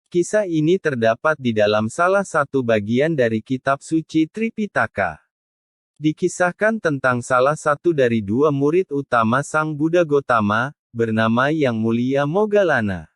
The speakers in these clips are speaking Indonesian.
Kisah ini terdapat di dalam salah satu bagian dari kitab suci Tripitaka. Dikisahkan tentang salah satu dari dua murid utama Sang Buddha Gotama, bernama Yang Mulia Moggallana.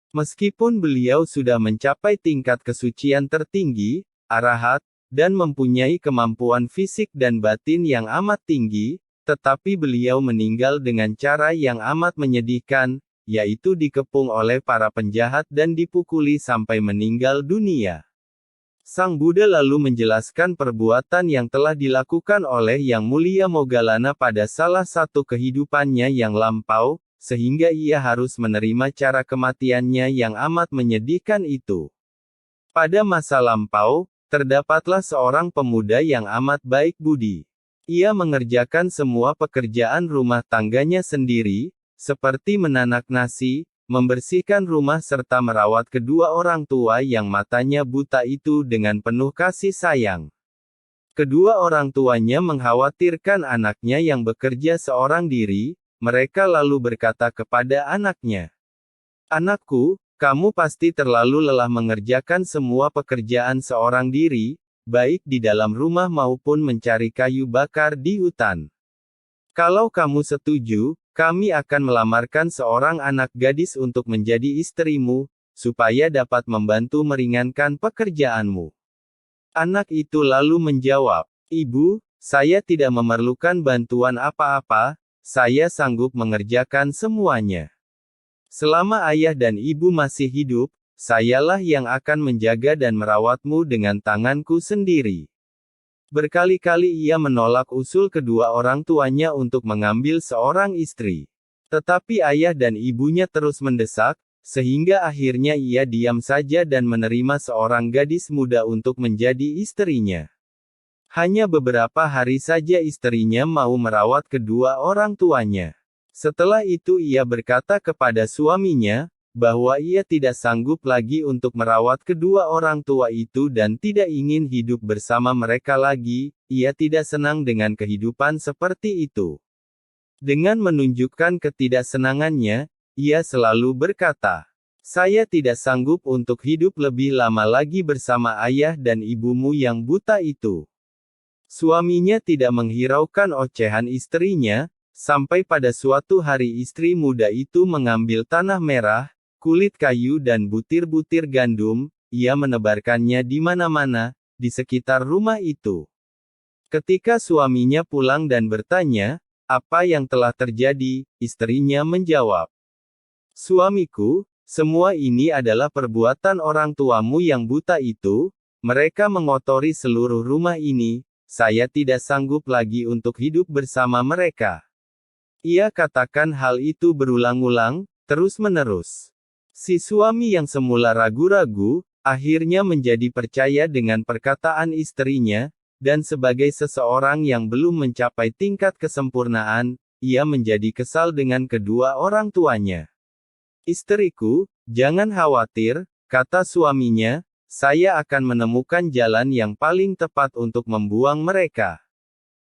Meskipun beliau sudah mencapai tingkat kesucian tertinggi, arahat, dan mempunyai kemampuan fisik dan batin yang amat tinggi, tetapi beliau meninggal dengan cara yang amat menyedihkan, yaitu dikepung oleh para penjahat dan dipukuli sampai meninggal dunia. Sang Buddha lalu menjelaskan perbuatan yang telah dilakukan oleh Yang Mulia Moggallana pada salah satu kehidupannya yang lampau, sehingga ia harus menerima cara kematiannya yang amat menyedihkan itu. Pada masa lampau, terdapatlah seorang pemuda yang amat baik budi. Ia mengerjakan semua pekerjaan rumah tangganya sendiri, seperti menanak nasi, membersihkan rumah serta merawat kedua orang tua yang matanya buta itu dengan penuh kasih sayang. Kedua orang tuanya mengkhawatirkan anaknya yang bekerja seorang diri, mereka lalu berkata kepada anaknya, "Anakku, kamu pasti terlalu lelah mengerjakan semua pekerjaan seorang diri, baik di dalam rumah maupun mencari kayu bakar di hutan. Kalau kamu setuju, kami akan melamarkan seorang anak gadis untuk menjadi istrimu, supaya dapat membantu meringankan pekerjaanmu." Anak itu lalu menjawab, "Ibu, saya tidak memerlukan bantuan apa-apa, saya sanggup mengerjakan semuanya. Selama ayah dan ibu masih hidup, sayalah yang akan menjaga dan merawatmu dengan tanganku sendiri." Berkali-kali ia menolak usul kedua orang tuanya untuk mengambil seorang istri. Tetapi ayah dan ibunya terus mendesak, sehingga akhirnya ia diam saja dan menerima seorang gadis muda untuk menjadi istrinya. Hanya beberapa hari saja istrinya mau merawat kedua orang tuanya. Setelah itu ia berkata kepada suaminya, bahwa ia tidak sanggup lagi untuk merawat kedua orang tua itu dan tidak ingin hidup bersama mereka lagi, ia tidak senang dengan kehidupan seperti itu. Dengan menunjukkan ketidaksenangannya, ia selalu berkata, "Saya tidak sanggup untuk hidup lebih lama lagi bersama ayah dan ibumu yang buta itu." Suaminya tidak menghiraukan ocehan istrinya, sampai pada suatu hari istri muda itu mengambil tanah merah, kulit kayu dan butir-butir gandum, ia menebarkannya di mana-mana, di sekitar rumah itu. Ketika suaminya pulang dan bertanya, apa yang telah terjadi, istrinya menjawab, "Suamiku, semua ini adalah perbuatan orang tuamu yang buta itu, mereka mengotori seluruh rumah ini, saya tidak sanggup lagi untuk hidup bersama mereka." Ia katakan hal itu berulang-ulang, terus-menerus. Si suami yang semula ragu-ragu, akhirnya menjadi percaya dengan perkataan istrinya, dan sebagai seseorang yang belum mencapai tingkat kesempurnaan, ia menjadi kesal dengan kedua orang tuanya. "Istriku, jangan khawatir," kata suaminya, "saya akan menemukan jalan yang paling tepat untuk membuang mereka."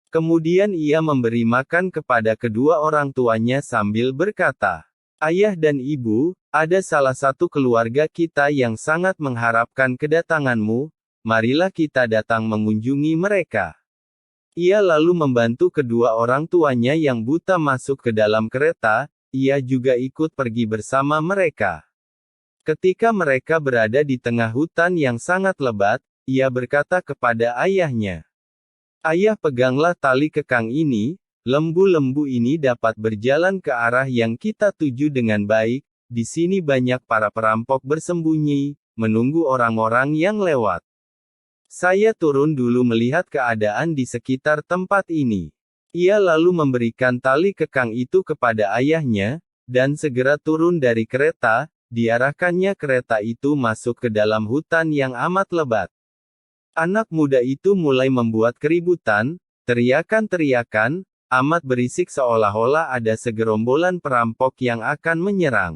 Kemudian ia memberi makan kepada kedua orang tuanya sambil berkata, "Ayah dan ibu, ada salah satu keluarga kita yang sangat mengharapkan kedatanganmu, marilah kita datang mengunjungi mereka." Ia lalu membantu kedua orang tuanya yang buta masuk ke dalam kereta, ia juga ikut pergi bersama mereka. Ketika mereka berada di tengah hutan yang sangat lebat, ia berkata kepada ayahnya, "Ayah, peganglah tali kekang ini, lembu-lembu ini dapat berjalan ke arah yang kita tuju dengan baik, di sini banyak para perampok bersembunyi, menunggu orang-orang yang lewat. Saya turun dulu melihat keadaan di sekitar tempat ini." Ia lalu memberikan tali kekang itu kepada ayahnya, dan segera turun dari kereta, diarahkannya kereta itu masuk ke dalam hutan yang amat lebat. Anak muda itu mulai membuat keributan, teriakan-teriakan, amat berisik seolah-olah ada segerombolan perampok yang akan menyerang.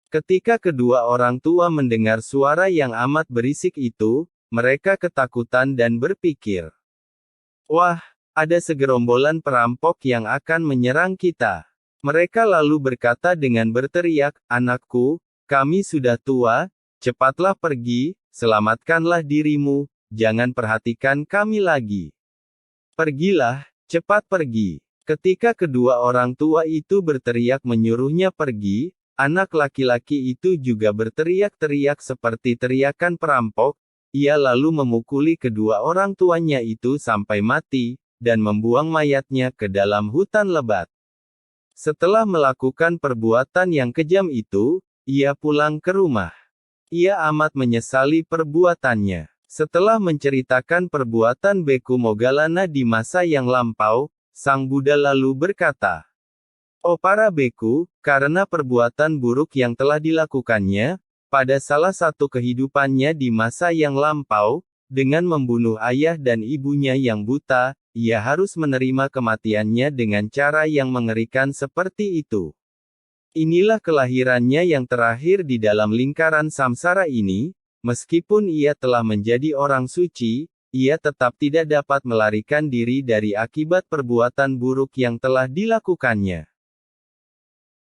Ketika kedua orang tua mendengar suara yang amat berisik itu, mereka ketakutan dan berpikir, "Wah, ada segerombolan perampok yang akan menyerang kita." Mereka lalu berkata dengan berteriak, "Anakku, kami sudah tua, cepatlah pergi, selamatkanlah dirimu, jangan perhatikan kami lagi. Pergilah, cepat pergi. Ketika kedua orang tua itu berteriak menyuruhnya pergi, anak laki-laki itu juga berteriak-teriak seperti teriakan perampok. Ia lalu memukuli kedua orang tuanya itu sampai mati, dan membuang mayatnya ke dalam hutan lebat. Setelah melakukan perbuatan yang kejam itu, ia pulang ke rumah. Ia amat menyesali perbuatannya. Setelah menceritakan perbuatan Beku Moggallana di masa yang lampau, Sang Buddha lalu berkata, "Oh para beku, karena perbuatan buruk yang telah dilakukannya, pada salah satu kehidupannya di masa yang lampau, dengan membunuh ayah dan ibunya yang buta, ia harus menerima kematiannya dengan cara yang mengerikan seperti itu. Inilah kelahirannya yang terakhir di dalam lingkaran samsara ini, meskipun ia telah menjadi orang suci, ia tetap tidak dapat melarikan diri dari akibat perbuatan buruk yang telah dilakukannya."